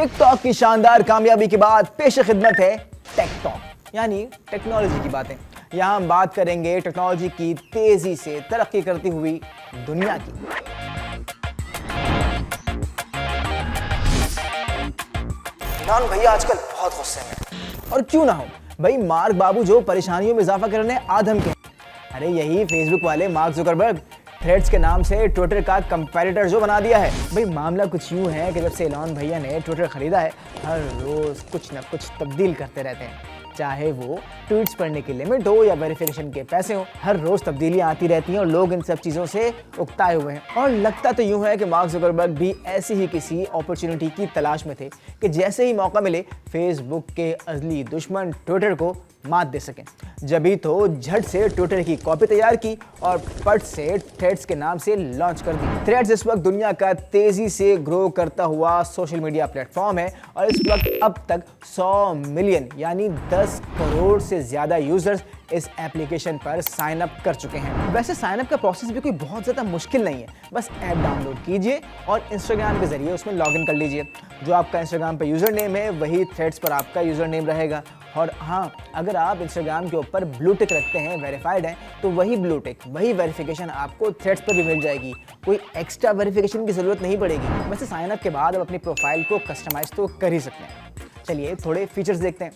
TikTok की शानदार कामयाबी के बाद पेश खिदमत है टेक टॉक, यानी टेक्नोलॉजी की बातें। यहाँ हम बात करेंगे टेक्नोलॉजी की तेजी से तरक्की करती हुई दुनिया की। इमरान भैया आजकल बहुत गुस्से में, और क्यों ना हो भाई, मार्क बाबू जो परेशानियों में इजाफा करने आधम के। अरे यही फेसबुक वाले मार्क जुकरबर्ग थ्रेड्स के नाम से ट्विटर का कंपैरेटर जो बना दिया है। भाई मामला कुछ यूं है कि जब से इलॉन भैया ने ट्विटर खरीदा है, हर रोज कुछ ना कुछ तब्दील करते रहते हैं। चाहे वो ट्वीट्स पढ़ने की लिमिट हो या वेरिफिकेशन के पैसे हो, हर रोज तब्दीलियां आती रहती हैं और लोग इन सब चीजों से उकताए हुए हैं। और लगता तो यूं है कि मार्क जुकरबर्ग भी ऐसी ही किसी अपॉर्चुनिटी की तलाश में थे कि जैसे ही मौका मिले फेसबुक के अजली दुश्मन ट्विटर को मात दे सकें। जभी तो झट से ट्विटर की कॉपी तैयार की और पट से थ्रेड्स के नाम से लॉन्च कर दी। थ्रेड्स इस वक्त दुनिया का तेजी से ग्रो करता हुआ सोशल मीडिया प्लेटफॉर्म है और इस वक्त अब तक 100 मिलियन यानी 10 करोड़ से ज्यादा यूजर्स इस एप्लीकेशन पर साइन अप कर चुके हैं। वैसे साइन अप का प्रोसेस भी कोई बहुत ज़्यादा मुश्किल नहीं है, बस ऐप डाउनलोड कीजिए और इंस्टाग्राम के जरिए उसमें लॉगिन कर लीजिए। जो आपका इंस्टाग्राम पर यूज़र नेम है वही थ्रेड्स पर आपका यूज़र नेम रहेगा। और हाँ, अगर आप इंस्टाग्राम के ऊपर ब्लू टिक रखते हैं, वेरीफाइड हैं, तो वही ब्लू टिक, वही वेरिफिकेशन आपको थ्रेड्स पर भी मिल जाएगी। कोई एक्स्ट्रा वेरिफिकेशन की ज़रूरत नहीं पड़ेगी। वैसे साइन अप के बाद आप अपनी प्रोफाइल को कस्टमाइज तो कर ही सकते हैं। चलिए थोड़े फीचर्स देखते हैं।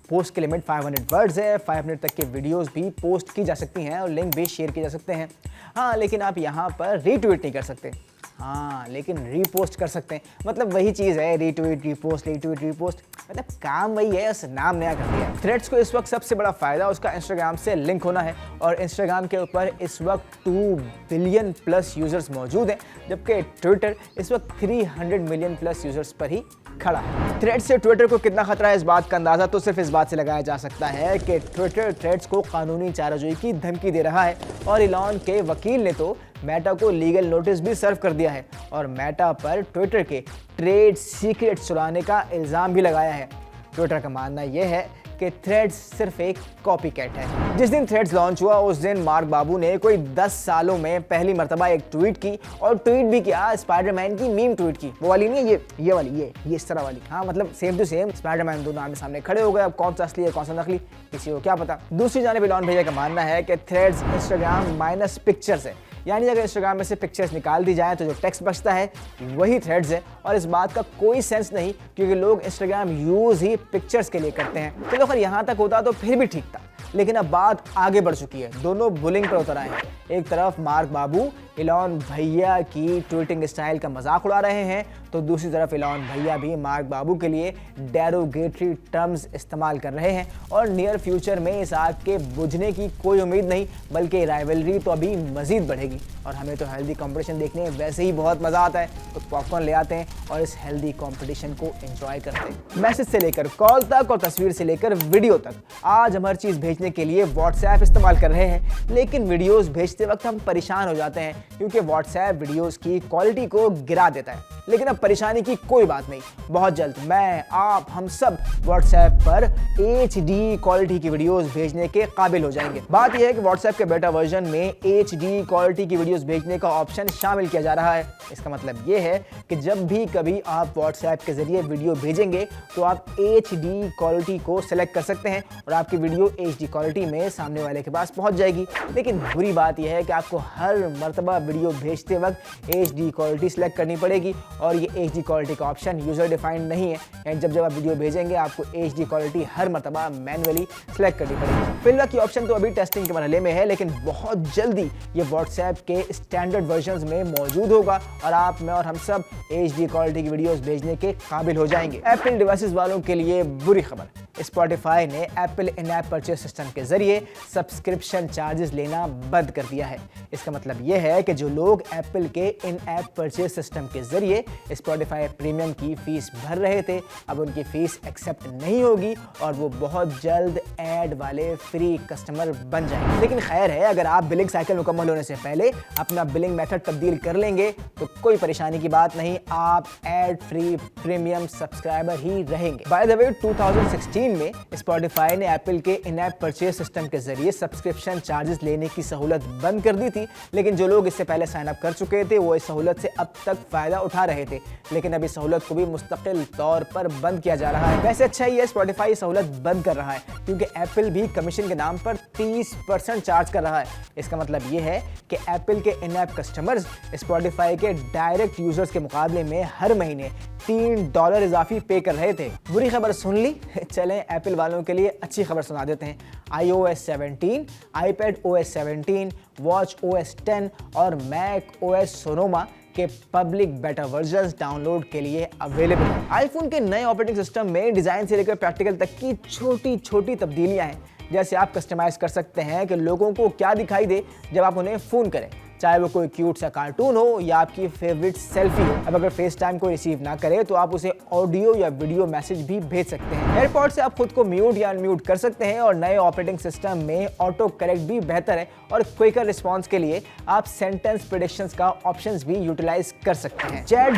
पोस्ट की लिमिट 500 वर्ड्स है, 5 मिनट तक के वीडियोस भी पोस्ट की जा सकती हैं और लिंक भी शेयर किए जा सकते हैं। हाँ, लेकिन आप यहाँ पर रीट्वीट नहीं कर सकते। हाँ, लेकिन रीपोस्ट कर सकते हैं। मतलब वही चीज़ है, रीट्वीट रीपोस्ट, रीट्वीट रीपोस्ट, मतलब काम वही है, उस नाम नया कर दिया है। थ्रेड्स को इस वक्त सबसे बड़ा फ़ायदा उसका इंस्टाग्राम से लिंक होना है और इंस्टाग्राम के ऊपर इस वक्त 2 बिलियन प्लस यूज़र्स मौजूद हैं, जबकि ट्विटर इस वक्त 300 मिलियन प्लस यूज़र्स पर ही खड़ा है। थ्रेड्स से ट्विटर को कितना खतरा है, इस बात का अंदाजा तो सिर्फ इस बात से लगाया जा सकता है कि ट्विटर थ्रेड्स को कानूनी चाराजोई की धमकी दे रहा है और इलॉन के वकील ने तो मेटा को लीगल नोटिस भी सर्व कर दिया है और मेटा पर ट्विटर के ट्रेड सीक्रेट चुराने का इल्ज़ाम भी लगाया है। ट्विटर का मानना यह है कि थ्रेड्स सिर्फ एक कॉपी कैट है। जिस दिन थ्रेड्स लॉन्च हुआ उस दिन मार्क बाबू ने कोई 10 सालों में पहली मर्तबा एक ट्वीट की और ट्वीट भी किया स्पाइडरमैन की मीम ट्वीट की। वो वाली नहीं है, ये वाली, ये इस तरह वाली। हाँ, मतलब सेम टू सेम स्पाइडरमैन दोनों आमने सामने खड़े हो गए। अब कौन सा असली है कौन सा नकली, किसी को क्या पता। दूसरी जानिब इलॉन भैया का मानना है कि थ्रेड्स इंस्टाग्राम माइनस पिक्चर्स है, यानी अगर इंस्टाग्राम में से पिक्चर्स निकाल दी जाए तो जो टेक्स्ट बचता है वही थ्रेड्स है। और इस बात का कोई सेंस नहीं क्योंकि लोग इंस्टाग्राम यूज़ ही पिक्चर्स के लिए करते हैं। तो अगर यहाँ तक होता तो फिर भी ठीक था, लेकिन अब बात आगे बढ़ चुकी है। दोनों बुलिंग पर उतर आए हैं। एक तरफ मार्क बाबू इलॉन भैया की ट्वीटिंग स्टाइल का मजाक उड़ा रहे हैं, तो दूसरी तरफ इलॉन भैया भी मार्क बाबू के लिए डेरोगेटरी टर्म्स इस्तेमाल कर रहे हैं। और नियर फ्यूचर में इस आग के बुझने की कोई उम्मीद नहीं, बल्कि राइवलरी तो अभी मजीद बढ़ेगी। और हमें तो हेल्दी कंपटीशन देखने में वैसे ही बहुत मज़ा आता है, तो पॉपकॉर्न ले आते हैं और इस हेल्दी कंपटीशन को एंजॉय करते हैं। मैसेज से लेकर कॉल तक और तस्वीर से लेकर वीडियो तक, आज हम हर चीज़ भेजने के लिए व्हाट्सएप इस्तेमाल कर रहे हैं। लेकिन वीडियोज़ भेजते वक्त हम परेशान हो जाते हैं क्योंकि व्हाट्सएप वीडियोज़ की क्वालिटी को गिरा देता है। लेकिन अब परेशानी की कोई बात नहीं, बहुत जल्द मैं, आप, हम सब व्हाट्सएप पर HD क्वालिटी की वीडियोस भेजने के काबिल हो जाएंगे। बात यह है कि व्हाट्सएप के बेटा वर्जन में HD क्वालिटी की वीडियोस भेजने का ऑप्शन शामिल किया जा रहा है। इसका मतलब यह है कि जब भी कभी आप व्हाट्सएप के जरिए वीडियो भेजेंगे तो आप HD क्वालिटी को सिलेक्ट कर सकते हैं और आपकी वीडियो HD क्वालिटी में सामने वाले के पास पहुंच जाएगी। लेकिन बुरी बात यह है कि आपको हर मर्तबा वीडियो भेजते वक्त HD क्वालिटी सिलेक्ट करनी पड़ेगी और ये HD क्वालिटी का ऑप्शन यूजर डिफाइंड नहीं है, यानी जब आप वीडियो भेजेंगे आपको HD क्वालिटी हर मर्तबा मैन्युअली सेलेक्ट करनी पड़ेगी। फिलहाल ये ऑप्शन तो अभी टेस्टिंग के मरहले में है, लेकिन बहुत जल्दी ये व्हाट्सएप के स्टैंडर्ड वर्जन्स में मौजूद होगा और आप, मैं और हम सब HD क्वालिटी की वीडियोस भेजने के काबिल हो जाएंगे। एप्पल डिवाइसेस वालों के लिए बुरी खबर, स्पॉटिफाई ने apple in app purchase system के जरिए सब्सक्रिप्शन चार्जेस लेना बंद कर दिया है। इसका मतलब यह है कि जो लोग एप्पल के इन ऐप परचेज सिस्टम के जरिए स्पॉटिफाई प्रीमियम की फीस भर रहे थे, अब उनकी फीस एक्सेप्ट नहीं होगी और वो बहुत जल्द ऐड वाले फ्री कस्टमर बन जाएंगे। लेकिन खैर है, अगर आप बिलिंग साइकिल मुकम्मल होने से पहले अपना बिलिंग मेथड तब्दील कर लेंगे तो कोई परेशानी की बात नहीं, आप ऐड फ्री प्रीमियम सब्सक्राइबर ही रहेंगे। बाय द वे 2016 2019 में स्पॉटिफाई ने एप्पल के इन ऐप परचेज सिस्टम के जरिए सब्सक्रिप्शन चार्जेस लेने की सहूलत बंद कर दी थी, लेकिन जो लोग इससे पहले साइन अप कर चुके थे वो इस सहूलत से अब तक फायदा उठा रहे थे। लेकिन अब इस सहूलत को भी मुस्तकिल तौर पर बंद किया जा रहा है। वैसे अच्छा ही है स्पॉटिफाई सहूलत बंद कर रहा है, क्योंकि एप्पल भी कमीशन के नाम पर 30% चार्ज कर रहा है। इसका मतलब ये है कि एप्पल के इन ऐप कस्टमर्स स्पॉटिफाई के डायरेक्ट यूजर्स के मुकाबले में हर महीने $3 इजाफी पे कर रहे थे। बुरी खबर सुन ली, चलें एप्पल वालों के लिए अच्छी खबर सुना देते हैं। iOS 17, iPad OS 17, Watch OS 10 और Mac OS Sonoma के पब्लिक बेटा वर्जन्स डाउनलोड के लिए अवेलेबल हैं। आईफोन के नए ऑपरेटिंग सिस्टम में डिजाइन से लेकर प्रैक्टिकल तक की छोटी छोटी तब्दीलियां हैं। जैसे आप कस्टमाइज कर सकते हैं कि लोगों को क्या दिखाई दे जब आप उन्हें फोन करें, चाहे वो कोई क्यूट सा कार्टून हो या आपकी फेवरेट सेल्फी हो। अब अगर फेस टाइम को रिसीव ना करे तो आप उसे ऑडियो या वीडियो मैसेज भी भेज सकते हैं। एयरपॉड से आप खुद को म्यूट या अनम्यूट कर सकते हैं और नए ऑपरेटिंग सिस्टम में ऑटो करेक्ट भी बेहतर है और क्विकर रिस्पॉन्स के लिए आप सेंटेंस प्रेडिक्शंस का ऑप्शंस भी यूटिलाइज कर सकते हैं। चैट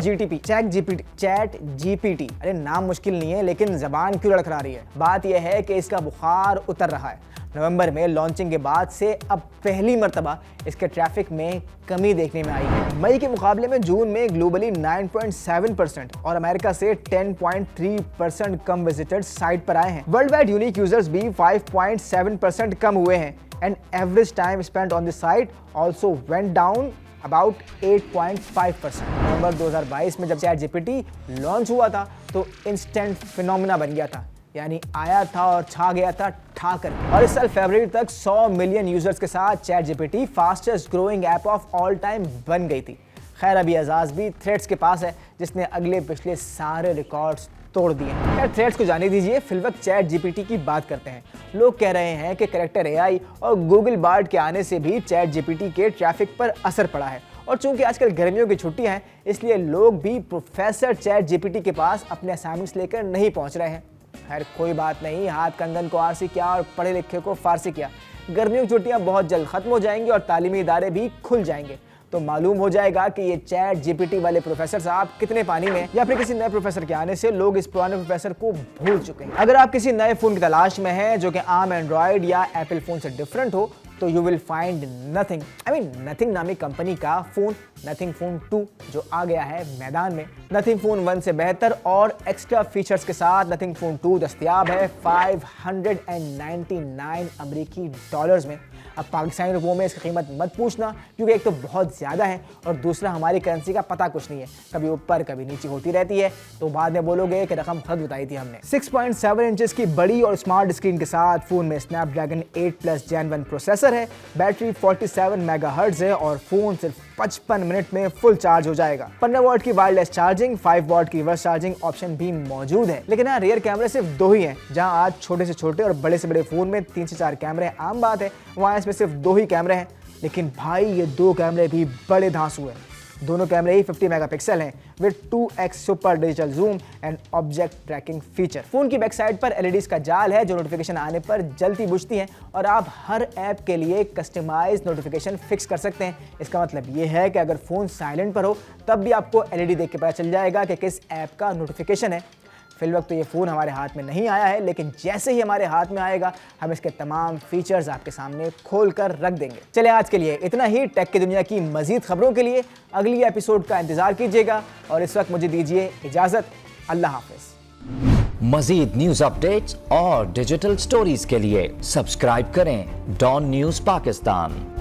जीपीटी, अरे नाम मुश्किल नहीं है लेकिन जबान क्यों लड़खड़ा रही है। बात यह है कि इसका बुखार उतर रहा है। नवंबर में लॉन्चिंग के बाद से अब पहली मर्तबा इसके ट्रैफिक में कमी देखने में आई है। मई के मुकाबले में जून में ग्लोबली 9.7% और अमेरिका से 10.3% कम विजिटर्स साइट पर आए हैं। वर्ल्ड वाइड यूनिक यूजर्स भी 5.7% कम हुए हैं and average time spent on the site also went down about 8.5%। नवंबर 2022 में जब चैट जीपीटी लॉन्च हुआ था तो इंस्टेंट फिनोमिना बन गया था, यानी आया था और छा गया था ठा कर। और इस साल फरवरी तक 100 मिलियन यूजर्स के साथ chat GPT fastest growing app of all time बन गई थी। खैर अभी एजाज भी थ्रेड्स के पास है जिसने अगले पिछले सारे रिकॉर्ड्स तोड़ दिए हैं। खैर थ्रेड्स को जाने दीजिए, फिलवक्त चैट जीपीटी की बात करते हैं। लोग कह रहे हैं कि कैरेक्टर एआई और गूगल बार्ड के आने से भी चैट जीपीटी के ट्रैफिक पर असर पड़ा है और चूंकि आजकल गर्मियों की छुट्टियां हैं इसलिए लोग भी प्रोफेसर चैट जीपीटी के पास अपने असाइनमेंट्स लेकर नहीं पहुंच रहे हैं। खैर कोई बात नहीं, हाथ कंगन को आरसी किया और पढ़े लिखे को फारसी किया। गर्मियों की छुट्टियां बहुत जल्द खत्म हो जाएंगी और तालीमी इदारे भी खुल जाएंगे, तो मालूम हो जाएगा कि ये चैट जीपीटी वाले प्रोफेसर साहब कितने पानी में, या फिर किसी नए प्रोफेसर के आने से लोग इस पुराने प्रोफेसर को भूल चुके हैं। अगर आप किसी नए फोन की तलाश में हैं जो कि आम एंड्रॉयड या एप्पल फोन से डिफरेंट हो तो यू विल फाइंड नथिंग नामी कंपनी का फोन नथिंग फोन 2 जो आ गया है मैदान में। नथिंग फोन 1 से बेहतर और एक्स्ट्रा फीचर्स के साथ नथिंग फोन 2 दस्तयाब है 599 अमेरिकी डॉलर्स में। अब पाकिस्तानी रुपयों में इसकी कीमत मत पूछना, क्योंकि एक तो बहुत ज़्यादा है और दूसरा हमारी करेंसी का पता कुछ नहीं है, कभी ऊपर कभी नीचे होती रहती है, तो बाद में बोलोगे कि रकम खुद बताई थी हमने। 6.7 इंचेस की बड़ी और स्मार्ट स्क्रीन के साथ फोन में स्नैपड्रैगन 8+ Gen 1 प्रोसेसर है, बैटरी 47 मेगाहर्ट्ज है और फोन सिर्फ 55 मिनट में फुल चार्ज हो जाएगा। 15 वॉट की वायरलेस चार्जिंग, 5 वॉट की रिवर्स चार्जिंग ऑप्शन भी मौजूद है। लेकिन यहाँ रियर कैमरे सिर्फ 2 ही हैं। जहाँ आज छोटे से छोटे और बड़े से बड़े फोन में 3 से 4 कैमरे आम बात है, वहाँ इसमें सिर्फ 2 ही कैमरे हैं। लेकिन भाई ये 2 कैमरे भी बड़े धांसू हैं। दोनों कैमरे ही 50 मेगापिक्सल हैं with 2x super digital zoom and object tracking feature. Phone की बैक साइड पर एलईडीज का जाल है जो नोटिफिकेशन आने पर जल्दी बुझती हैं और आप हर ऐप के लिए कस्टमाइज नोटिफिकेशन फिक्स कर सकते हैं। इसका मतलब ये है कि अगर फोन साइलेंट पर हो तब भी आपको एलईडी देख के पता चल जाएगा कि किस ऐप का नोटिफिकेशन है। फिलवक्त तो ये फ़ोन हमारे हाथ में नहीं आया है, लेकिन जैसे ही हमारे हाथ में आएगा हम इसके तमाम फीचर्स आपके सामने खोल कर रख देंगे। चलिए आज के लिए इतना ही। टेक की दुनिया की मज़ीद खबरों के लिए अगली एपिसोड का इंतज़ार कीजिएगा और इस वक्त मुझे दीजिए इजाज़त। अल्लाह हाफ़िज़। मज़ीद न्यूज़ अपडेट्स और डिजिटल स्टोरीज के लिए सब्सक्राइब करें डॉन न्यूज़ पाकिस्तान।